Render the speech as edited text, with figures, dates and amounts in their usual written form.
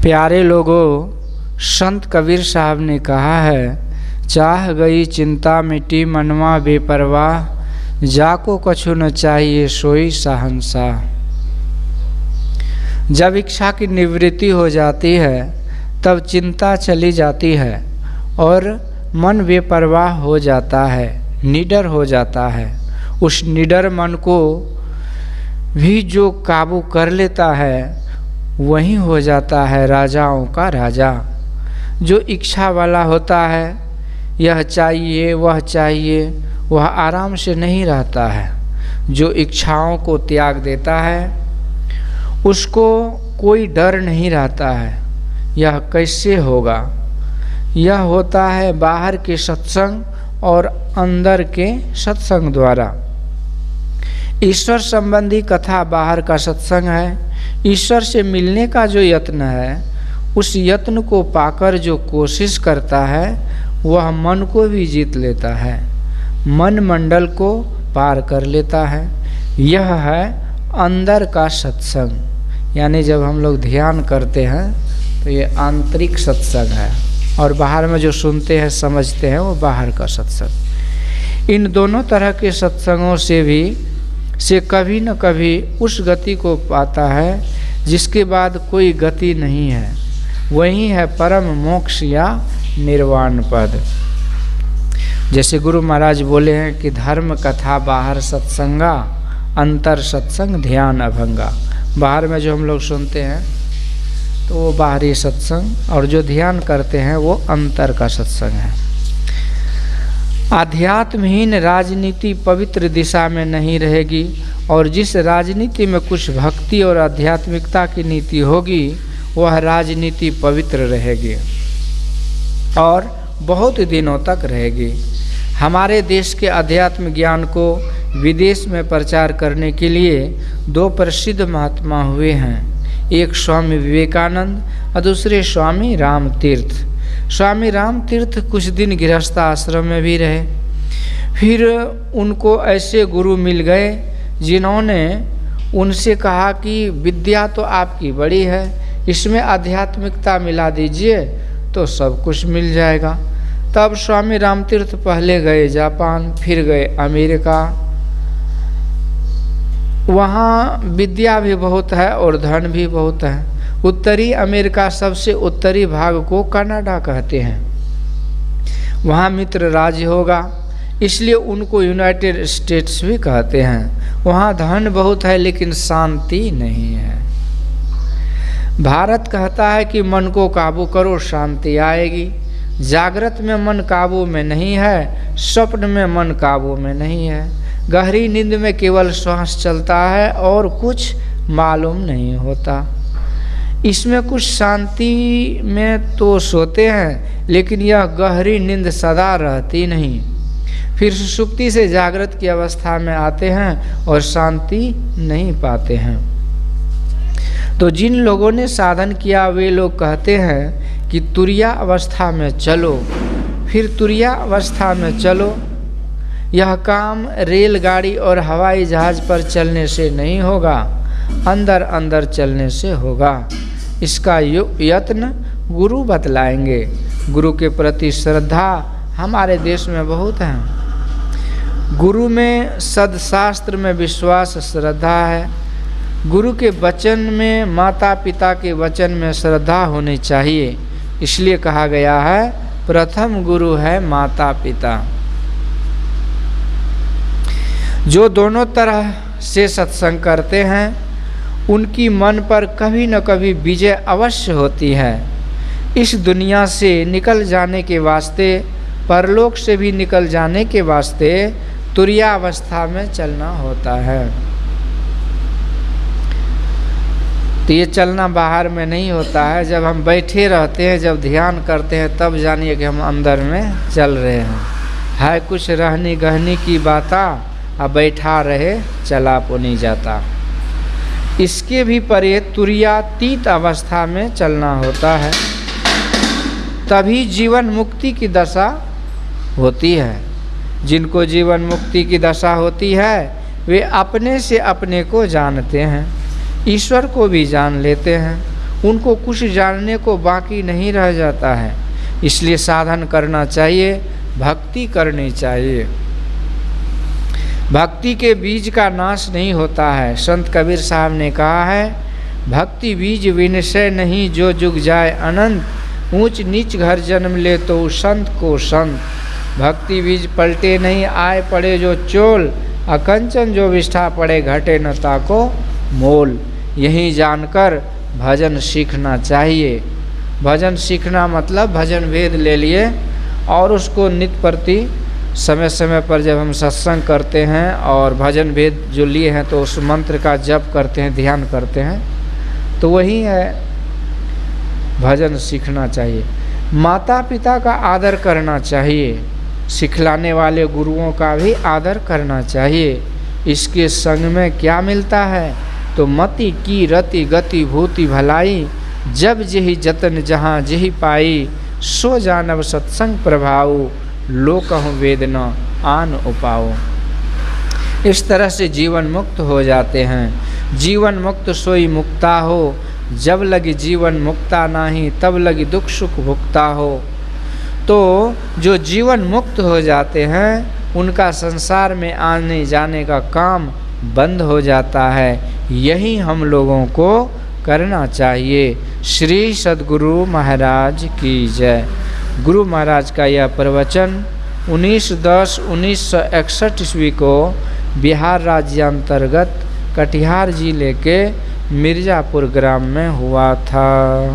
प्यारे लोगों, संत कबीर साहब ने कहा है, चाह गई चिंता मिटी मनवा बेपरवाह, जाको कछु न चाहिए सोई शहंशाह। जब इच्छा की निवृत्ति हो जाती है तब चिंता चली जाती है और मन बेपरवाह हो जाता है, निडर हो जाता है। उस निडर मन को भी जो काबू कर लेता है वही हो जाता है राजाओं का राजा। जो इच्छा वाला होता है, यह चाहिए वह आराम से नहीं रहता है। जो इच्छाओं को त्याग देता है उसको कोई डर नहीं रहता है। यह कैसे होगा? यह होता है बाहर के सत्संग और अंदर के सत्संग द्वारा। ईश्वर संबंधी कथा बाहर का सत्संग है। ईश्वर से मिलने का जो यत्न है, उस यत्न को पाकर जो कोशिश करता है वह मन को भी जीत लेता है, मन मंडल को पार कर लेता है। यह है अंदर का सत्संग। यानी जब हम लोग ध्यान करते हैं तो ये आंतरिक सत्संग है और बाहर में जो सुनते हैं समझते हैं वो बाहर का सत्संग। इन दोनों तरह के सत्संगों से कभी न कभी उस गति को पाता है जिसके बाद कोई गति नहीं है। वही है परम मोक्ष या निर्वाण पद। जैसे गुरु महाराज बोले हैं कि धर्म कथा बाहर सत्संगा, अंतर सत्संग ध्यान अभंगा। बाहर में जो हम लोग सुनते हैं तो वो बाहरी सत्संग, और जो ध्यान करते हैं वो अंतर का सत्संग है। आध्यात्महीन राजनीति पवित्र दिशा में नहीं रहेगी, और जिस राजनीति में कुछ भक्ति और आध्यात्मिकता की नीति होगी वह राजनीति पवित्र रहेगी और बहुत दिनों तक रहेगी। हमारे देश के अध्यात्म ज्ञान को विदेश में प्रचार करने के लिए दो प्रसिद्ध महात्मा हुए हैं। एक स्वामी विवेकानंद और दूसरे स्वामी राम तीर्थ। स्वामी राम तीर्थ कुछ दिन गृहस्थ आश्रम में भी रहे। फिर उनको ऐसे गुरु मिल गए जिन्होंने उनसे कहा कि विद्या तो आपकी बड़ी है, इसमें आध्यात्मिकता मिला दीजिए तो सब कुछ मिल जाएगा। तब स्वामी राम तीर्थ पहले गए जापान, फिर गए अमेरिका। वहाँ विद्या भी बहुत है और धन भी बहुत है। उत्तरी अमेरिका सबसे उत्तरी भाग को कनाडा कहते हैं। वहाँ मित्र राज्य होगा, इसलिए उनको यूनाइटेड स्टेट्स भी कहते हैं। वहाँ धन बहुत है लेकिन शांति नहीं है। भारत कहता है कि मन को काबू करो शांति आएगी। जागृत में मन काबू में नहीं है, स्वप्न में मन काबू में नहीं है। गहरी नींद में केवल श्वास चलता है और कुछ मालूम नहीं होता। इसमें कुछ शांति में तो सोते हैं लेकिन यह गहरी नींद सदा रहती नहीं। फिर सुषुप्ति से जागृत की अवस्था में आते हैं और शांति नहीं पाते हैं। तो जिन लोगों ने साधन किया वे लोग कहते हैं कि तुरिया अवस्था में चलो, फिर तुरिया अवस्था में चलो। यह काम रेलगाड़ी और हवाई जहाज पर चलने से नहीं होगा, अंदर अंदर चलने से होगा। इसका यत्न गुरु बतलाएंगे। गुरु के प्रति श्रद्धा हमारे देश में बहुत है। गुरु में सदशास्त्र में विश्वास श्रद्धा है। गुरु के वचन में, माता पिता के वचन में श्रद्धा होनी चाहिए। इसलिए कहा गया है प्रथम गुरु है माता पिता। जो दोनों तरह से सत्संग करते हैं उनकी मन पर कभी न कभी विजय अवश्य होती है। इस दुनिया से निकल जाने के वास्ते, परलोक से भी निकल जाने के वास्ते तुरिया अवस्था में चलना होता है। तो ये चलना बाहर में नहीं होता है। जब हम बैठे रहते हैं, जब ध्यान करते हैं, तब जानिए कि हम अंदर में चल रहे हैं। है कुछ रहनी गहनी की बाता, अब बैठा रहे चला पुनी जाता। इसके भी परे तुरियातीत अवस्था में चलना होता है, तभी जीवन मुक्ति की दशा होती है। जिनको जीवन मुक्ति की दशा होती है वे अपने से अपने को जानते हैं, ईश्वर को भी जान लेते हैं। उनको कुछ जानने को बाकी नहीं रह जाता है। इसलिए साधन करना चाहिए, भक्ति करनी चाहिए। भक्ति के बीज का नाश नहीं होता है। संत कबीर साहब ने कहा है, भक्ति बीज विनिश्चय नहीं, जो जुग जाए अनंत। ऊंच नीच घर जन्म ले तो संत को संत। भक्ति बीज पलटे नहीं, आए पड़े जो चोल। अकंचन जो विष्ठा पड़े, घटे न ताको मोल। यही जानकर भजन सीखना चाहिए। भजन सीखना मतलब भजन वेद ले लिए और उसको नित्य प्रति समय समय पर जब हम सत्संग करते हैं और भजन वेद जो लिए हैं तो उस मंत्र का जप करते हैं, ध्यान करते हैं, तो वही है भजन सीखना चाहिए। माता पिता का आदर करना चाहिए, सिखलाने वाले गुरुओं का भी आदर करना चाहिए। इसके संग में क्या मिलता है? तो मति की रति गति भूति भलाई, जब जेहि जतन जहाँ जेहि पाई। सो जानब सत्संग प्रभाऊ, लोकहु वेदना आन उपाओ। इस तरह से जीवन मुक्त हो जाते हैं। जीवन मुक्त सोई मुक्ता हो, जब लगी जीवन मुक्ता नाही, तब लगी दुख सुख भुगता हो। तो जो जीवन मुक्त हो जाते हैं उनका संसार में आने जाने का काम बंद हो जाता है। यही हम लोगों को करना चाहिए। श्री सद्गुरु महाराज की जय। गुरु महाराज का यह प्रवचन 19/10/1961 ईस्वी को बिहार राज्य अंतर्गत कटिहार जिले के मिर्ज़ापुर ग्राम में हुआ था।